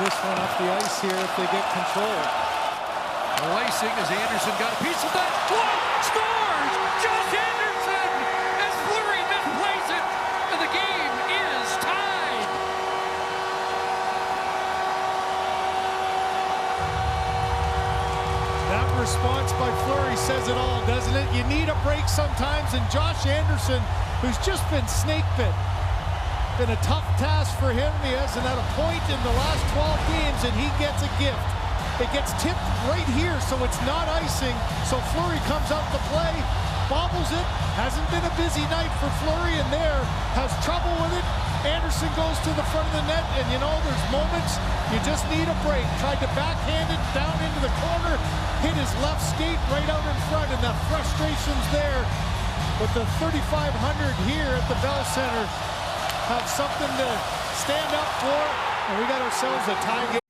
this one up the ice here if they get control. Racing as Anderson got a piece of that. Scores! Josh Anderson! As Fleury misplays it, and the game is tied. That response by Fleury says it all, doesn't it? You need a break sometimes, and Josh Anderson, who's just been snake bit, been a tough task for him. He hasn't had a point in the last 12 games, and he gets a gift. It gets tipped right here, so it's not icing. So Fleury comes out to play, bobbles it. Hasn't been a busy night for Fleury, and there has trouble with it. Anderson goes to the front of the net, and you know, there's moments you just need a break. Tried to backhand it down into the corner, hit his left skate right out in front, and the frustration's there. But the 3,500 here at the Bell Center have something to stand up for, and we got ourselves a tie game.